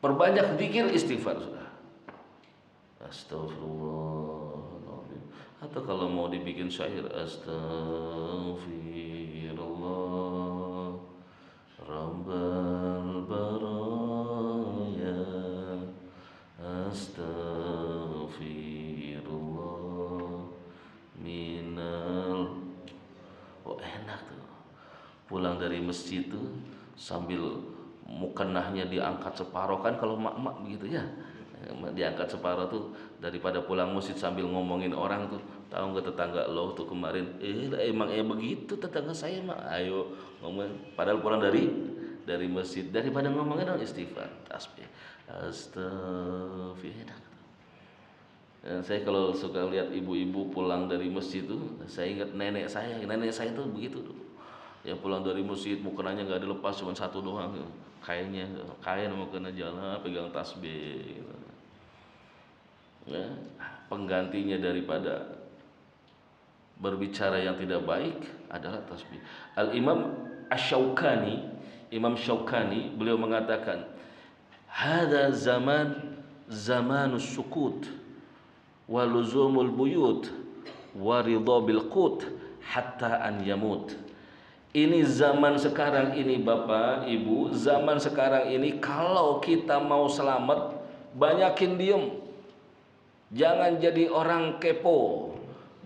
Perbanyak zikir istighfar sudah. Astagfirullah. Atau kalau mau dibikin syair, Astaghfirullah Rabbal baraya, Astaghfirullah minal. Oh enak tuh. Pulang dari masjid tuh sambil mukennahnya diangkat separoh, kan kalau mak-mak begitu ya, diangkat separuh tuh, daripada pulang masjid sambil ngomongin orang tuh. Tahu nggak tetangga lo tuh kemarin, emang begitu tetangga saya mah, ayo ngomong. Padahal pulang dari masjid, daripada ngomongin orang istighfar, tasbih, astagfirullah. Saya kalau suka lihat ibu-ibu pulang dari masjid tuh, saya ingat nenek saya tuh begitu tuh. Ya pulang dari masjid mukenanya nggak dilepas, cuma satu doang, kain mau kena jalan pegang tasbih gitu. Ya, penggantinya daripada berbicara yang tidak baik adalah tasbih. Al-Imam Asy-Syaukani, Imam Syaukani, beliau mengatakan, "Hadza zaman zamanus sukut wa luzumul buyut wa ridha bil qut hatta an yamut. Ini zaman sekarang ini Bapak, Ibu, zaman sekarang ini kalau kita mau selamat, banyakin diem. Jangan jadi orang kepo.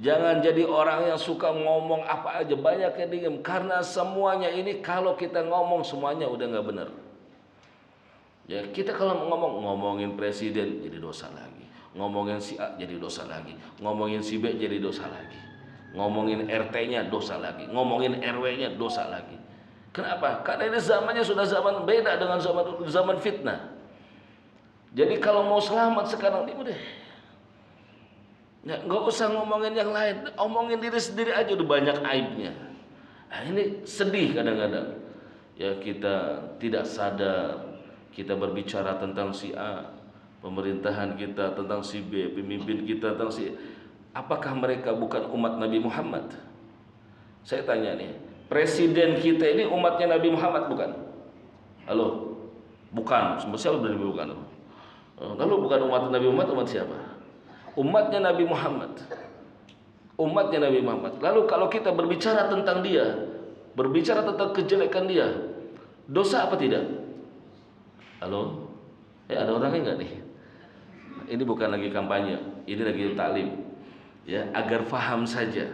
Jangan jadi orang yang suka ngomong apa aja, banyakin diem. Karena semuanya ini kalau kita ngomong semuanya udah nggak benar. Ya, kita kalau ngomongin presiden jadi dosa lagi. Ngomongin si A jadi dosa lagi. Ngomongin si B jadi dosa lagi. Ngomongin RT-nya dosa lagi, ngomongin RW-nya dosa lagi. Kenapa? Karena ini zamannya sudah zaman beda dengan zaman fitnah. Jadi kalau mau selamat sekarang ini udah, ya, nggak usah ngomongin yang lain, omongin diri sendiri aja udah banyak aibnya. Nah, ini sedih kadang-kadang. Ya, kita tidak sadar, kita berbicara tentang si A, pemerintahan kita, tentang si B, pemimpin kita, tentang si. Apakah mereka bukan umat Nabi Muhammad? Saya tanya nih, presiden kita ini umatnya Nabi Muhammad bukan? Halo? Bukan. Siapa berani bukan? Lalu bukan umat Nabi Muhammad, umat siapa? Umatnya Nabi Muhammad. Umatnya Nabi Muhammad. Lalu kalau kita berbicara tentang dia, berbicara tentang kejelekan dia, dosa apa tidak? Halo? Ada orangnya enggak nih? Ini bukan lagi kampanye, ini lagi taklim. Ya, agar faham saja.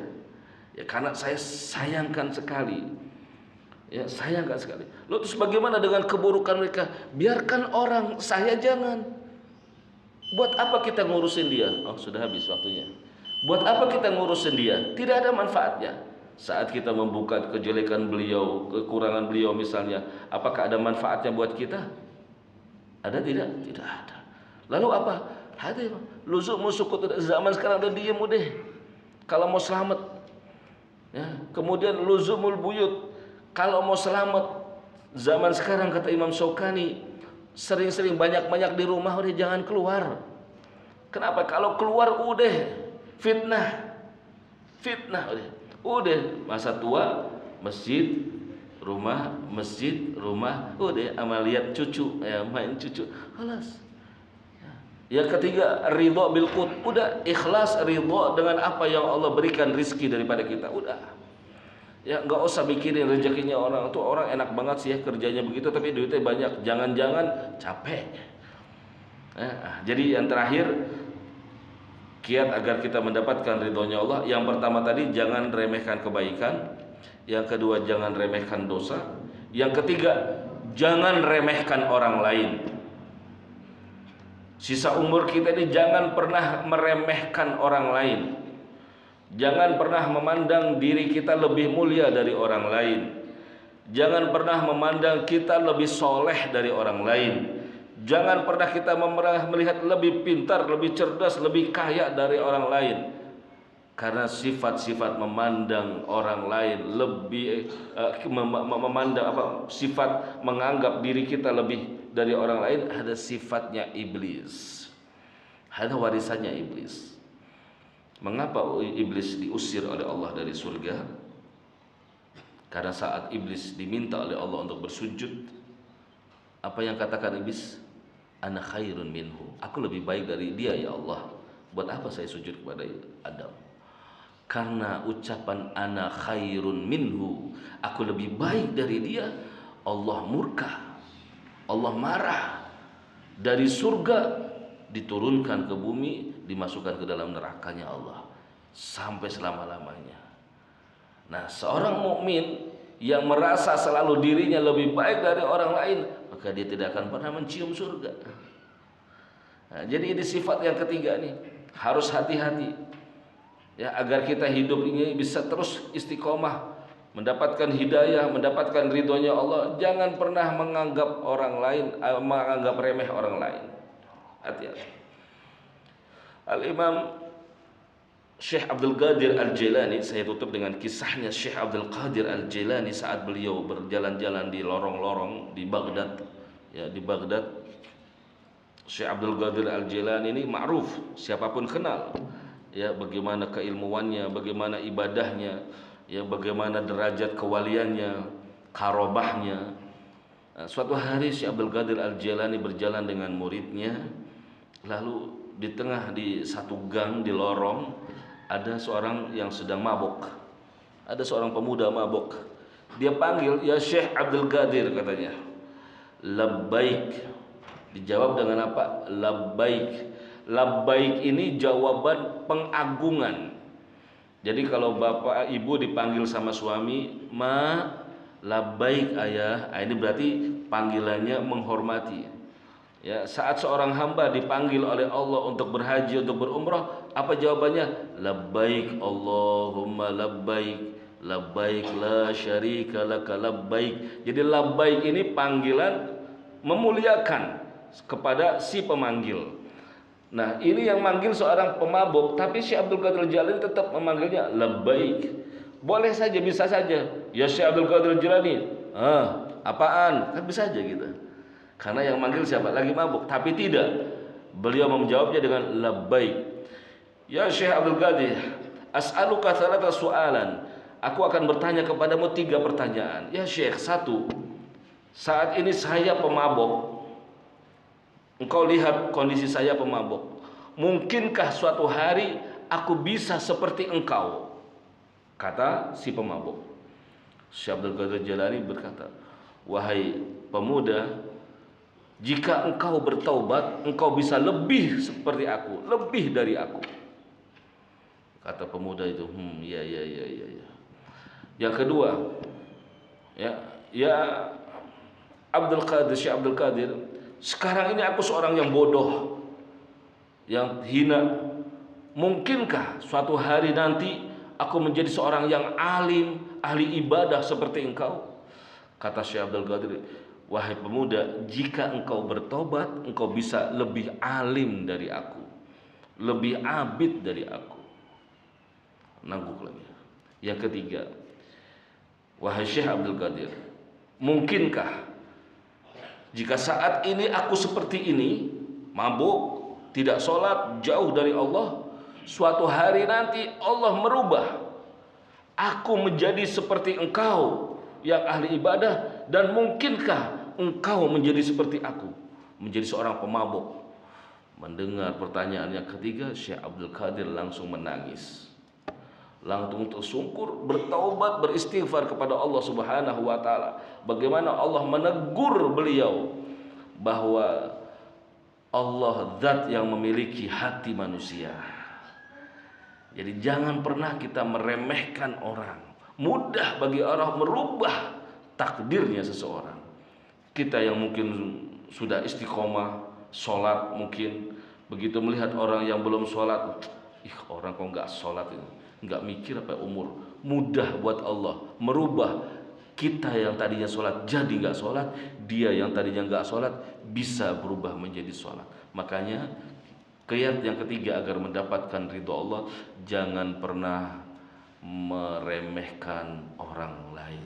Ya, karena saya sayangkan sekali. Ya, sayangkan sekali. Lalu terus bagaimana dengan keburukan mereka? Biarkan orang, saya jangan. Buat apa kita ngurusin dia? Oh, sudah habis waktunya. Buat apa kita ngurusin dia? Tidak ada manfaatnya. Saat kita membuka kejelekan beliau, kekurangan beliau misalnya, apakah ada manfaatnya buat kita? Ada tidak? Tidak ada. Lalu apa? Hadir luzuk musukut zaman sekarang udah diem udah. Kalau mau selamat, ya. Kemudian luzumul buyut, kalau mau selamat zaman sekarang kata Imam Syaukani, sering-sering banyak-banyak di rumah udah jangan keluar. Kenapa? Kalau keluar udah fitnah, fitnah udah masa tua masjid rumah udah amaliat cucu ya main cucu halas. Yang ketiga ridha bil qut, udah ikhlas ridha dengan apa yang Allah berikan rizki daripada kita, udah. Ya nggak usah mikirin rezekinya orang tuh, orang enak banget sih ya kerjanya begitu tapi duitnya banyak, jangan-jangan capek. Jadi yang terakhir kiat agar kita mendapatkan ridhonya Allah, yang pertama tadi jangan remehkan kebaikan, yang kedua jangan remehkan dosa, yang ketiga jangan remehkan orang lain. Sisa umur kita ini jangan pernah meremehkan orang lain. Jangan pernah memandang diri kita lebih mulia dari orang lain. Jangan pernah memandang kita lebih soleh dari orang lain. Jangan pernah kita melihat lebih pintar, lebih cerdas, lebih kaya dari orang lain. Karena sifat-sifat memandang orang lain lebih sifat menganggap diri kita lebih dari orang lain ada sifatnya iblis. Ada warisannya iblis. Mengapa iblis diusir oleh Allah dari surga? Karena saat iblis diminta oleh Allah untuk bersujud, apa yang katakan iblis? Ana khairun minhu. Aku lebih baik dari dia ya Allah. Buat apa saya sujud kepada Adam? Karena ucapan ana khairun minhu, aku lebih baik dari dia, Allah murka, Allah marah. Dari surga diturunkan ke bumi, dimasukkan ke dalam nerakanya Allah sampai selama-lamanya. Nah, seorang mukmin yang merasa selalu dirinya lebih baik dari orang lain, maka dia tidak akan pernah mencium surga. Nah, jadi ini sifat yang ketiga nih, harus hati-hati. Ya, agar kita hidup ini bisa terus istiqomah, mendapatkan hidayah, mendapatkan ridhonya Allah. Jangan pernah menganggap orang lain, menganggap remeh orang lain. Hati-hati. Al-Imam Syekh Abdul Qadir Al-Jilani, saya tutup dengan kisahnya Syekh Abdul Qadir Al-Jilani saat beliau berjalan-jalan di lorong-lorong di Baghdad. Ya, di Baghdad. Syekh Abdul Qadir Al-Jilani ini ma'ruf, siapapun kenal. Ya, bagaimana keilmuannya, bagaimana ibadahnya, ya, bagaimana derajat kewaliannya, karobahnya. Suatu hari Syekh Abdul Qadir Al-Jilani berjalan dengan muridnya, Lalu di tengah di satu gang di lorong ada seorang yang sedang mabuk. Ada seorang pemuda mabuk. Dia panggil, "Ya Syekh Abdul Qadir," katanya. "Labbaik." Dijawab dengan apa? Labbaik. Labbaik ini jawaban pengagungan. Jadi kalau bapak ibu dipanggil sama suami, "Ma, labbaik ayah." Ini berarti panggilannya menghormati. Ya, saat seorang hamba dipanggil oleh Allah untuk berhaji, untuk berumrah, apa jawabannya? Labbaik Allahumma labbaik, labbaik la syarika laka labbaik. Jadi labbaik ini panggilan memuliakan kepada si pemanggil. Nah, ini yang manggil seorang pemabuk, tapi Syekh Abdul Qadir Jilani tetap memanggilnya labbaik. Boleh saja, bisa saja. Ya Syekh Abdul Qadir Jilani. Apaan? Kan bisa aja gitu. Karena yang manggil siapa? Lagi mabuk. Tapi tidak. Beliau menjawabnya dengan labbaik. Ya Syekh Abdul Qadir, as'aluka thalatha su'alan. Aku akan bertanya kepadamu 3 pertanyaan. Ya Syekh, 1. Saat ini saya pemabuk. Engkau lihat kondisi saya pemabuk. Mungkinkah suatu hari aku bisa seperti engkau? Kata si pemabuk. Syekh Abdul Qadir Jilani berkata, "Wahai pemuda, jika engkau bertaubat, engkau bisa lebih seperti aku, lebih dari aku." Kata pemuda itu, ya. Yang kedua, ya Abdul Qadir, Syekh Abdul Qadir, sekarang ini aku seorang yang bodoh, yang hina. Mungkinkah suatu hari nanti aku menjadi seorang yang alim, ahli ibadah seperti engkau? Kata Syekh Abdul Qadir, "Wahai pemuda, jika engkau bertobat, engkau bisa lebih alim dari aku, lebih abid dari aku." Nangguk lagi. Yang ketiga, "Wahai Syekh Abdul Qadir, mungkinkah jika saat ini aku seperti ini, mabuk, tidak sholat, jauh dari Allah, suatu hari nanti Allah merubah aku menjadi seperti engkau yang ahli ibadah, dan mungkinkah engkau menjadi seperti aku, menjadi seorang pemabuk?" Mendengar pertanyaan yang ketiga, Syekh Abdul Qadir langsung menangis, langsung tersungkur, bertaubat, beristighfar kepada Allah Subhanahu wa taala. Bagaimana Allah menegur beliau bahwa Allah zat yang memiliki hati manusia. Jadi jangan pernah kita meremehkan orang. Mudah bagi orang merubah takdirnya seseorang. Kita yang mungkin sudah istiqomah, sholat, mungkin begitu melihat orang yang belum sholat, orang kok nggak sholat ini, nggak mikir apa umur. Mudah buat Allah merubah kita yang tadinya sholat jadi nggak sholat, dia yang tadinya nggak sholat bisa berubah menjadi sholat. Makanya kiat yang ketiga agar mendapatkan ridho Allah, jangan pernah meremehkan orang lain.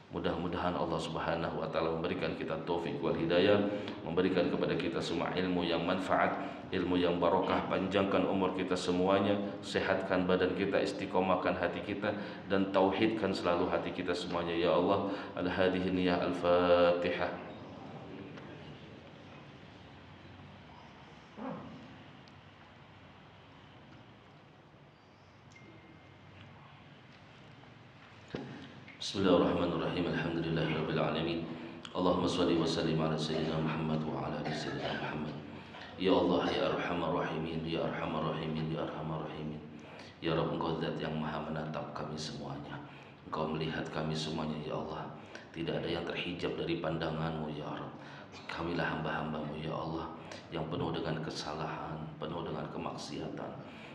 Mudah-mudahan Allah Subhanahu wa taala memberikan kita taufik wal hidayah, memberikan kepada kita semua ilmu yang manfaat, ilmu yang barokah, panjangkan umur kita semuanya, sehatkan badan kita, istiqomahkan hati kita, dan tauhidkan selalu hati kita semuanya ya Allah. Al-hadhihi niyah al-Fatihah. Bismillahirrahmanirrahim. Alhamdulillahirabbil alamin. Allahumma shalli wa sallim ala sayyidina Muhammad wa ala ali sayyidina Muhammad. Ya Allah, ya Arhamar Rahimin, ya Arhamar Rahimin, ya Arhamar Rahimin. Ya Rabb, Engkau zat yang maha menatap kami semuanya. Engkau melihat kami semuanya ya Allah. Tidak ada yang terhijab dari pandangan-Mu ya Rabb. Kamilah hamba-hamba-Mu ya Allah, yang penuh dengan kesalahan, penuh dengan kemaksiatan,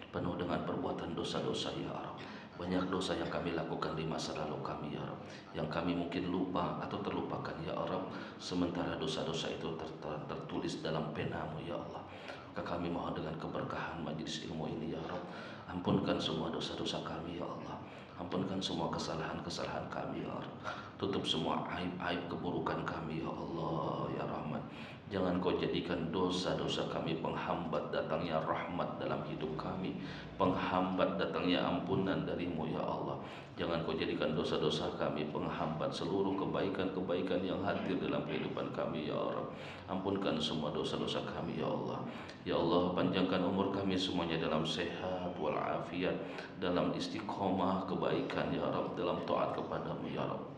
penuh dengan perbuatan dosa-dosa ya Rabb. Banyak dosa yang kami lakukan di masa lalu kami ya Rabb, yang kami mungkin lupa atau terlupakan ya Rabb, sementara dosa-dosa itu tertulis dalam pena-Mu ya Allah. Maka kami mohon dengan keberkahan majelis ilmu ini ya Rabb, ampunkan semua dosa-dosa kami ya Allah, ampunkan semua kesalahan-kesalahan kami ya Rabb, tutup semua aib-aib keburukan kami ya Allah ya Rahman. Jangan kau jadikan dosa-dosa kami penghambat datangnya rahmat dalam hidup kami, penghambat datangnya ampunan darimu ya Allah. Jangan kau jadikan dosa-dosa kami penghambat seluruh kebaikan-kebaikan yang hadir dalam kehidupan kami ya Allah. Ampunkan semua dosa-dosa kami ya Allah. Ya Allah, panjangkan umur kami semuanya dalam sehat walafiat, dalam istiqomah kebaikan ya Rabb, dalam taat kepadamu ya Rabb.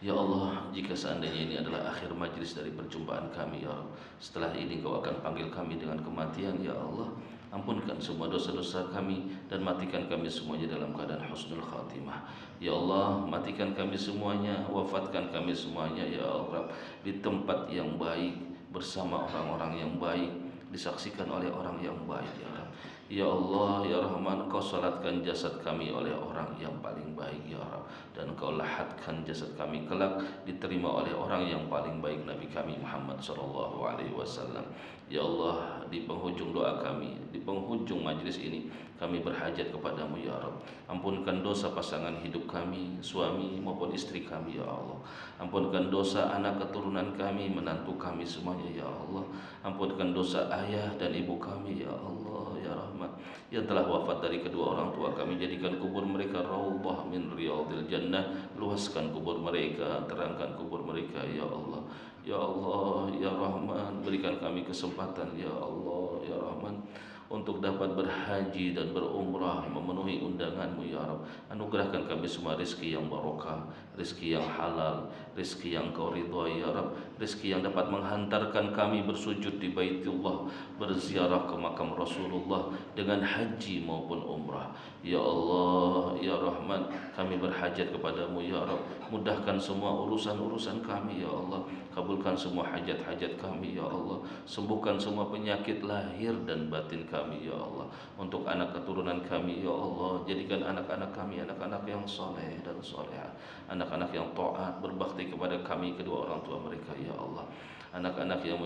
Ya Allah, jika seandainya ini adalah akhir majlis dari perjumpaan kami ya Allah, setelah ini Kau akan panggil kami dengan kematian ya Allah. Ampunkan semua dosa-dosa kami dan matikan kami semuanya dalam keadaan husnul khatimah. Ya Allah, matikan kami semuanya, wafatkan kami semuanya ya Allah di tempat yang baik, bersama orang-orang yang baik, disaksikan oleh orang yang baik ya Allah. Ya Allah, ya Rahman, Kau salatkan jasad kami oleh orang yang paling baik ya Rabb, dan Kau lahatkan jasad kami kelak diterima oleh orang yang paling baik, Nabi kami Muhammad sallallahu alaihi wasallam. Ya Allah, di penghujung doa kami, di penghujung majlis ini, kami berhajat kepadamu ya Rabb. Ampunkan dosa pasangan hidup kami, suami maupun istri kami ya Allah. Ampunkan dosa anak keturunan kami, menantu kami semuanya ya Allah. Ampunkan dosa ayah dan ibu kami ya Allah ya Rahman, yang telah wafat dari kedua orang tua kami. Jadikan kubur mereka raudhah min riyadil jannah. Luaskan kubur mereka, terangkan kubur mereka ya Allah. Ya Allah ya Rahman, berikan kami kesempatan ya Allah ya Rahman untuk dapat berhaji dan berumrah, memenuhi undanganmu ya Rabb. Anugerahkan kami semua rezeki yang barokah, rezeki yang halal, rezeki yang Kau ridhai ya Rabb, rezeki yang dapat menghantarkan kami bersujud di Baitullah, berziarah ke makam Rasulullah dengan haji maupun umrah. Ya Allah ya Rahman, kami berhajat kepadamu ya Rabb. Mudahkan semua urusan-urusan kami ya Allah. Kabulkan semua hajat-hajat kami ya Allah. Sembuhkan semua penyakit lahir dan batin kami ya Allah. Untuk anak keturunan kami ya Allah, jadikan anak-anak kami anak-anak yang soleh dan soleha, anak-anak yang taat, berbakti kepada kami kedua orang tua mereka ya Allah. Anak-anak yang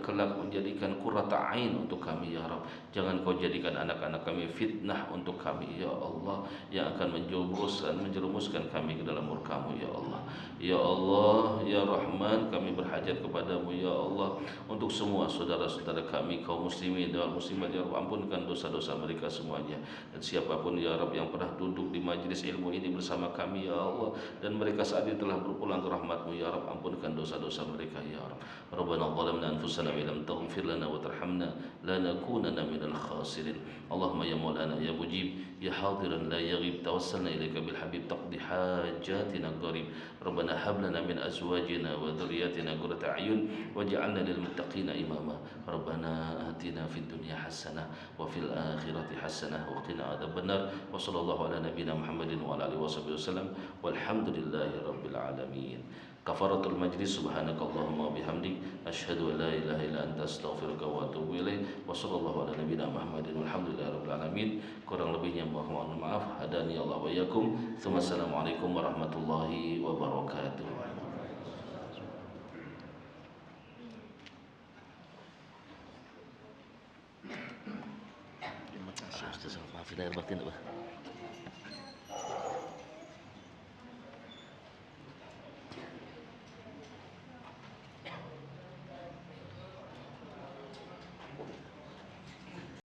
kelak menjadikan qurrata ain untuk kami ya Rabb. Jangan Kau jadikan anak-anak kami fitnah untuk kami ya Allah, yang akan menjerumuskan kami ke dalam murka-Mu ya Allah. Ya Allah ya Rahman, kami berhajat kepadamu ya Allah untuk semua saudara-saudara kami kaum muslimin dan muslimat ya Rabb. Ampunkan dosa-dosa mereka semuanya, dan siapapun ya Rabb yang pernah duduk di majlis ilmu ini bersama kami ya Allah, dan mereka saat ini telah berpulang ke rahmat-Mu ya Rabb. Ampunkan dosa-dosa mereka ya Rabb. Rabbana zalamna anfusana wa illam taghfir lana wa tarhamna lanakunanna minal khasirin. Allahumma ya Maulana ya Mujib ya hadiran la yaghib, tawassalna ilaika bil habib taqdi hajatina qarib. Rabbana hab lana min azwajina wa dhurriyyatina qurrata a'yun waj'alna lil muttaqina imama. Rabbana atina fid dunya hasanah wa fil akhirati hasanah wa qina adzabannar. Wa sallallahu ala nabiyyina Muhammadin wa ala alihi wasallam. Walhamdulillahi rabbil alamin. Kafaratul majlis, subhanakallahumma bihamdik, asyhadu an la ilaha illa anta astaghfiruka wa atubu ilaik. Wa sallallahu ala nabiyyina Muhammadin walhamdulillahi rabbil alamin. Kurang lebihnya mohon maaf. Hadani Allah wa iyyakum. Assalamualaikum warahmatullahi wabarakatuh. Terima kasih Ustaz. Maafin lahir batin, Pak.